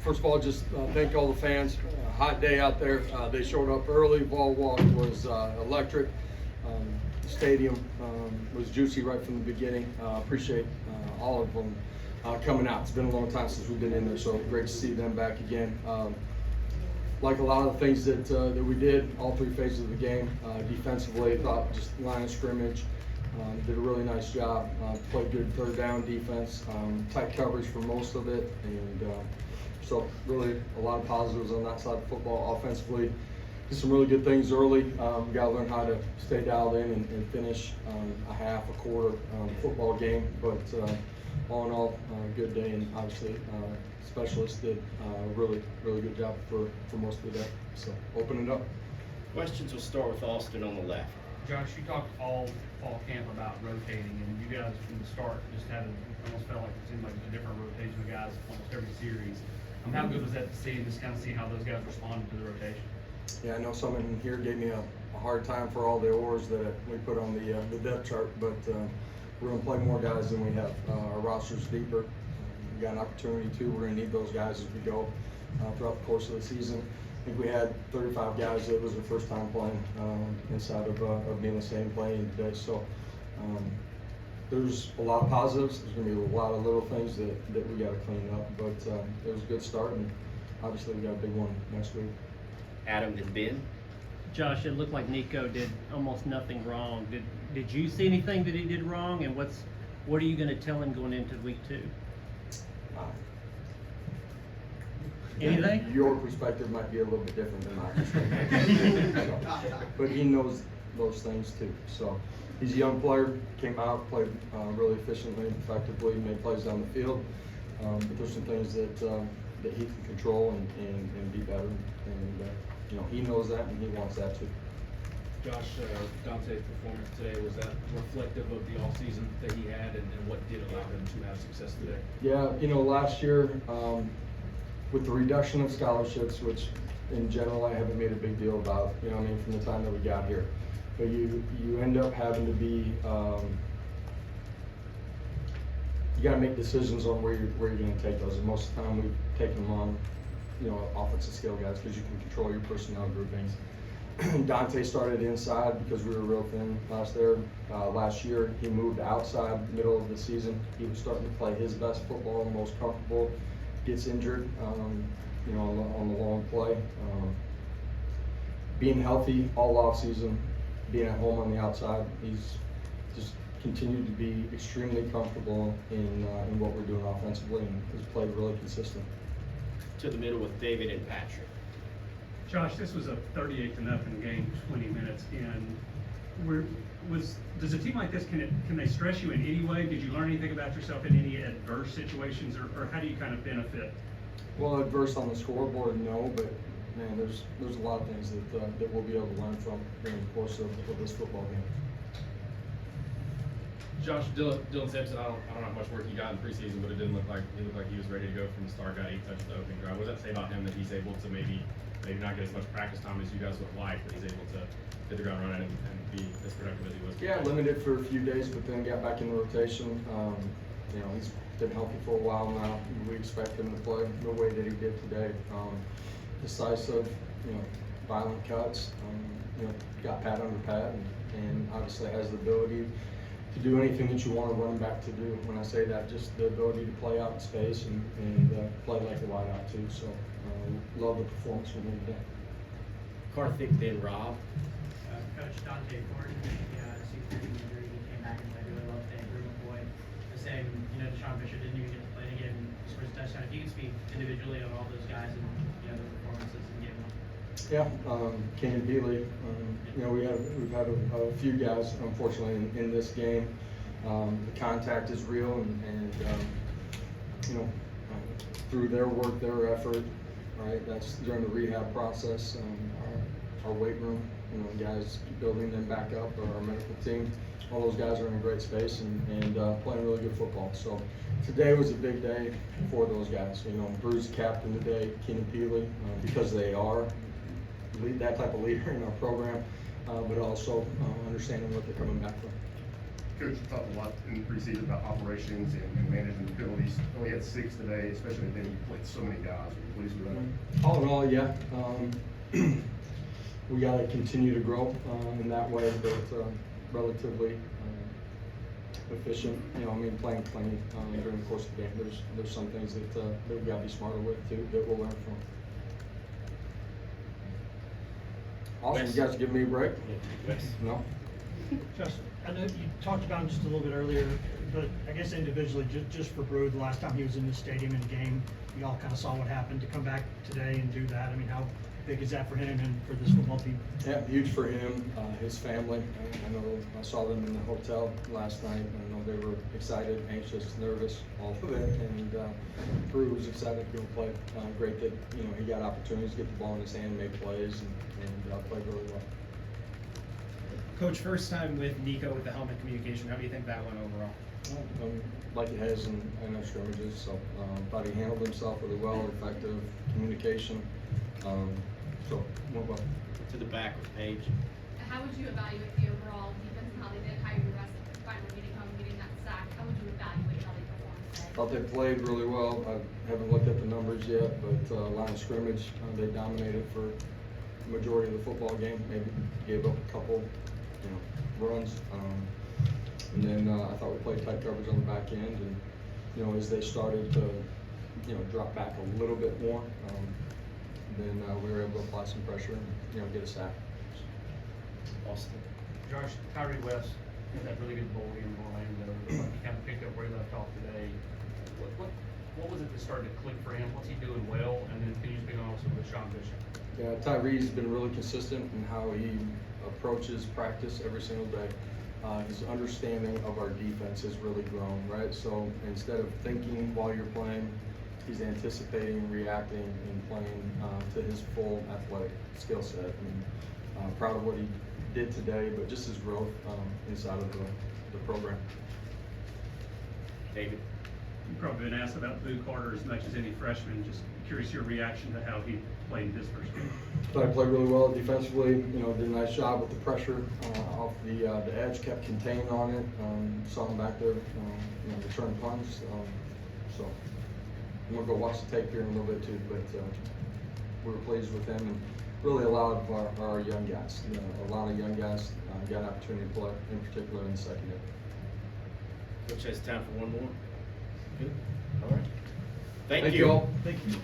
First of all, just thank all the fans. Hot day out there. They showed up early. Ball walk was electric. The stadium was juicy right from the beginning. Appreciate all of them coming out. It's been a long time since we've been in there, so great to see them back again. Like a lot of the things that we did, all three phases of the game. Defensively, I thought just line of scrimmage. Did a really nice job. Played good third down defense. Tight coverage for most of it, and so really a lot of positives on that side of football. Offensively, did some really good things early. We got to learn how to stay dialed in and finish a half, a quarter football game. But all in all, good day, and obviously specialists did a really good job for most of the day. So open it up. Questions will start with Austin on the left. Josh, you talked all fall camp about rotating, and you guys from the start just had almost felt like it seemed like a different rotation of guys almost every series. How good was that to see, and just kind of see how those guys responded to the rotation? Yeah, I know someone in here gave me a hard time for all the oars that we put on the depth chart, but we're going to play more guys than we have. Our roster's deeper. We got an opportunity too. We're going to need those guys as we go throughout the course of the season. I think we had 35 guys that was their first time playing inside of being the same playing today. So there's a lot of positives. There's going to be a lot of little things that we got to clean up. But it was a good start, and obviously we got a big one next week. Adam and Ben. Josh, it looked like Nico did almost nothing wrong. Did you see anything that he did wrong, and what are you going to tell him going into week 2? Anything? Your perspective might be a little bit different than my perspective. But he knows those things too. So he's a young player, came out, played really efficiently, effectively, made plays down the field. But there's some things that he can control and be better. And he knows that, and he wants that too. Josh, Dante's performance today, was that reflective of the offseason that he had and what did allow him to have success today? Yeah, last year, with the reduction of scholarships, which in general I haven't made a big deal about, from the time that we got here. But you end up having to be, you got to make decisions on where you're going to take those. And most of the time we've taken them on, offensive skill guys, because you can control your personnel groupings. Dante started inside because we were real thin last year. He moved outside middle of the season. He was starting to play his best football, most comfortable. Gets injured, on the long play. Being healthy all off season, being at home on the outside, he's just continued to be extremely comfortable in what we're doing offensively, and has played really consistent. To the middle with David and Patrick. Josh, this was a 38-0 game, 20 minutes in. Does a team like this, can they stress you in any way? Did you learn anything about yourself in any adverse situations, or how do you kind of benefit? Well, adverse on the scoreboard, no, but man, there's a lot of things that we'll be able to learn from during the course of this football game. Josh, Dylan Sampson, I don't know how much work he got in preseason, but it didn't look like he was ready to go from the start. Got 8 touches the opening drive. What does that say about him that he's able to maybe not get as much practice time as you guys would like, but he's able to hit the ground running and be as productive as he was? Yeah, limited for a few days, but then got back in the rotation. He's been healthy for a while now. We expect him to play the way that he did today. Decisive, violent cuts. Got pad under pad, and obviously has the ability to do anything that you want a running back to do. When I say that, just the ability to play out in space and play like a wide out too. So love the performance from him today. Karthik, then Rob. Coach Dante Gordon, security injury, he came back and played really well today. Improvement boy. The same, Deshaun Fisher didn't even get to play again. Scores a touchdown. If you could speak individually on all those guys and their performances in game 1. Yeah, Kenyon Bealey. We've had a few guys, unfortunately, in this game. The contact is real, and through their work, their effort, right? That's during the rehab process. Our weight room, guys building them back up, our medical team. All those guys are in a great space and playing really good football. So today was a big day for those guys. Bruce captain today, Kenyon Bealey, because they are that type of leader in our program, but also understanding what they're coming back from. Coach talked a lot in preseason about operations and managing the penalties. Only had 6 today, especially then you played so many guys. Were you pleased with that? All in all, yeah. We got to continue to grow in that way, but relatively efficient. You know, I mean, playing clean during the course of the game. There's some things that we got to be smarter with too that we'll learn from. Awesome, you guys give me a break? Wes? No? Josh, I know you talked about him just a little bit earlier, but I guess individually, just for Brew, the last time he was in the stadium in a game, we all kind of saw what happened. To come back today and do that, I mean, how big is that for him and for this football team? Yeah, huge for him, his family. I know I saw them in the hotel last night. I know they were excited, anxious, nervous, all of it. And Brew was excited to go play. Great that he got opportunities to get the ball in his hand, make plays, and played really well. Coach, first time with Nico with the helmet communication. How do you think that went overall? Like it has in our scrimmages, so thought he handled himself really well, effective communication. So went well. To the back with Paige. How would you evaluate the overall defense and how they did, how you were finally getting home, getting that sack? How would you evaluate how they performed today? Thought they played really well. I haven't looked at the numbers yet, but line of scrimmage, they dominated for the majority of the football game. Maybe gave up a couple, runs. And then I thought we played tight coverage on the back end, and as they started to, drop back a little bit more, then we were able to apply some pressure and get a sack. Austin. Josh, Tyree West had that really good bowl game in Orlando. He kind of picked up where he left off today. What was it that started to click for him? What's he doing well? And then can you speak on also with Sean Bishop? Yeah, Tyree's been really consistent in how he approaches practice every single day. His understanding of our defense has really grown, right? So instead of thinking while you're playing, he's anticipating, reacting, and playing to his full athletic skill set. And proud of what he did today, but just his growth inside of the program. David. You've probably been asked about Boo Carter as much as any freshman. Just curious your reaction to how he played in his first game. Thought I played really well defensively. Did a nice job with the pressure off the edge, kept contained on it. Saw him back there, return punts. So I'm gonna go watch the tape here in a little bit too. But we were pleased with him and really a lot of our young guys. A lot of young guys got an opportunity to play, in particular in the secondary. Coach has time for one more. Good. All right. Thank Thank you. you all. Thank you.